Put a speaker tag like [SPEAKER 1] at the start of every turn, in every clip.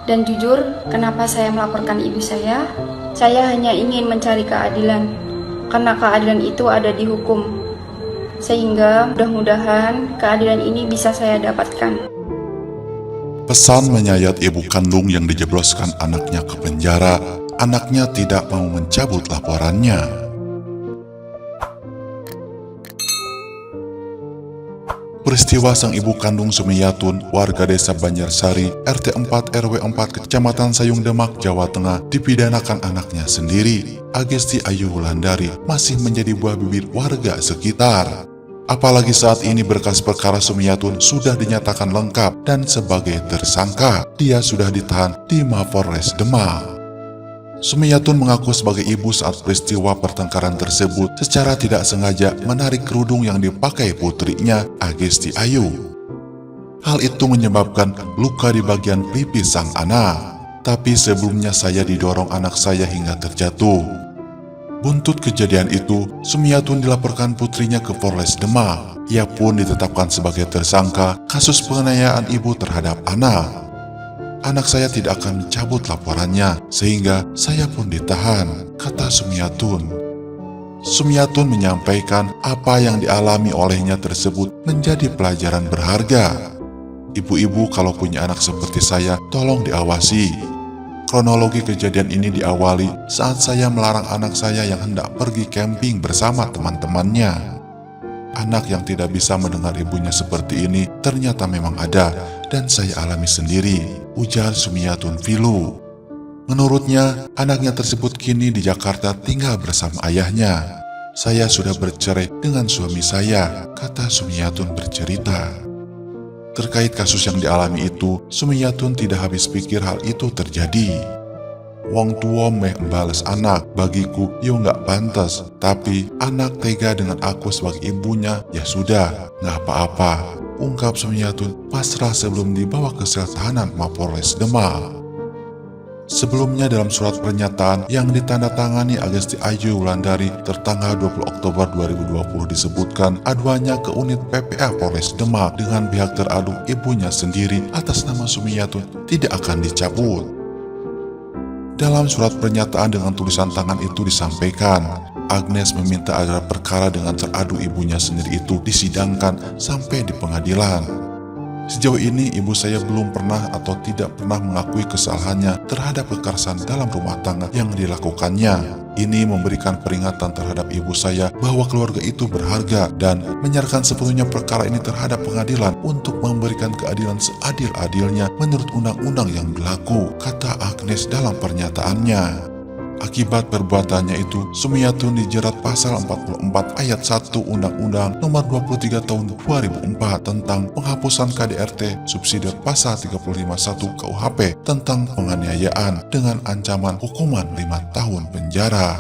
[SPEAKER 1] Dan jujur, kenapa saya melaporkan ibu saya? Saya hanya ingin mencari keadilan, karena keadilan itu ada di hukum. Sehingga mudah-mudahan keadilan ini bisa saya dapatkan.
[SPEAKER 2] Pesan menyayat ibu kandung yang dijebloskan anaknya ke penjara, anaknya tidak mau mencabut laporannya. Peristiwa sang ibu kandung Sumiatun, warga desa Banjarsari, RT 4 RW 4 Kecamatan Sayung Demak, Jawa Tengah, dipidanakan anaknya sendiri. Agesti Ayu Wulandari masih menjadi buah bibir warga sekitar. Apalagi saat ini berkas perkara Sumiatun sudah dinyatakan lengkap dan sebagai tersangka, dia sudah ditahan di Mapolres Demak. Sumiatun mengaku sebagai ibu saat peristiwa pertengkaran tersebut secara tidak sengaja menarik kerudung yang dipakai putrinya, Agesti Ayu. Hal itu menyebabkan luka di bagian pipi sang anak. Tapi sebelumnya saya didorong anak saya hingga terjatuh. Buntut kejadian itu, Sumiatun dilaporkan putrinya ke Polres Demak. Ia pun ditetapkan sebagai tersangka kasus penganiayaan ibu terhadap anak. Anak saya tidak akan mencabut laporannya, sehingga saya pun ditahan, kata Sumiatun. Sumiatun menyampaikan apa yang dialami olehnya tersebut menjadi pelajaran berharga. Ibu-ibu kalau punya anak seperti saya, tolong diawasi. Kronologi kejadian ini diawali saat saya melarang anak saya yang hendak pergi camping bersama teman-temannya. Anak yang tidak bisa mendengar ibunya seperti ini ternyata memang ada, dan saya alami sendiri, ujar Sumiatun Filu. Menurutnya, anaknya tersebut kini di Jakarta tinggal bersama ayahnya. Saya sudah bercerai dengan suami saya, kata Sumiatun bercerita. Terkait kasus yang dialami itu, Sumiatun tidak habis pikir hal itu terjadi. Wong tua meh embales anak, bagiku yo nggak pantas, tapi anak tega dengan aku sebagai ibunya, ya sudah, nggak apa-apa, ungkap Sumiatun pasrah sebelum dibawa ke sel tahanan Mapolres Demak. Sebelumnya dalam surat pernyataan yang ditandatangani Agesti Ayu Wulandari tertanggal 20 Oktober 2020 disebutkan aduannya ke unit PPA Polres Demak dengan pihak teradu ibunya sendiri atas nama Sumiatun tidak akan dicabut. Dalam surat pernyataan dengan tulisan tangan itu disampaikan, Agnes meminta agar perkara dengan teradu ibunya sendiri itu disidangkan sampai di pengadilan. Sejauh ini ibu saya belum pernah atau tidak pernah mengakui kesalahannya terhadap kekerasan dalam rumah tangga yang dilakukannya. Ini memberikan peringatan terhadap ibu saya bahwa keluarga itu berharga dan menyerahkan sepenuhnya perkara ini terhadap pengadilan untuk memberikan keadilan seadil-adilnya menurut undang-undang yang berlaku, kata Agnes dalam pernyataannya. Akibat perbuatannya itu, Sumiatun dijerat pasal 44 ayat 1 Undang-Undang Nomor 23 Tahun 2004 tentang penghapusan KDRT subsidi pasal 351 KUHP tentang penganiayaan dengan ancaman hukuman 5 tahun penjara.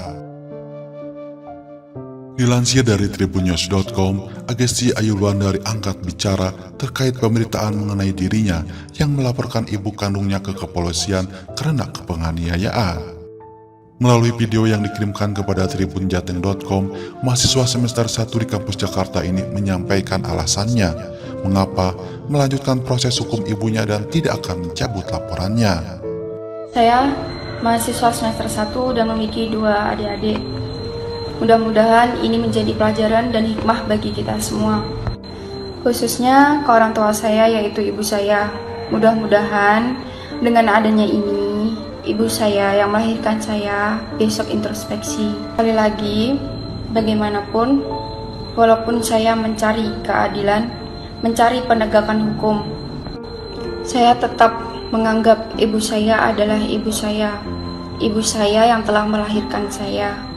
[SPEAKER 2] Dilansir dari tribunnews.com, Agesti Ayu Wulandari angkat bicara terkait pemberitaan mengenai dirinya yang melaporkan ibu kandungnya ke kepolisian karena penganiayaan. Melalui video yang dikirimkan kepada tribunjateng.com, mahasiswa semester 1 di kampus Jakarta ini menyampaikan alasannya mengapa melanjutkan proses hukum ibunya dan tidak akan mencabut laporannya.
[SPEAKER 1] Saya mahasiswa semester 1 dan memiliki 2 adik-adik. Mudah-mudahan ini menjadi pelajaran dan hikmah bagi kita semua. Khususnya ke orang tua saya yaitu ibu saya. Mudah-mudahan dengan adanya ini, ibu saya yang melahirkan saya besok introspeksi. Sekali lagi, bagaimanapun, walaupun saya mencari keadilan, mencari penegakan hukum, saya tetap menganggap ibu saya adalah ibu saya yang telah melahirkan saya.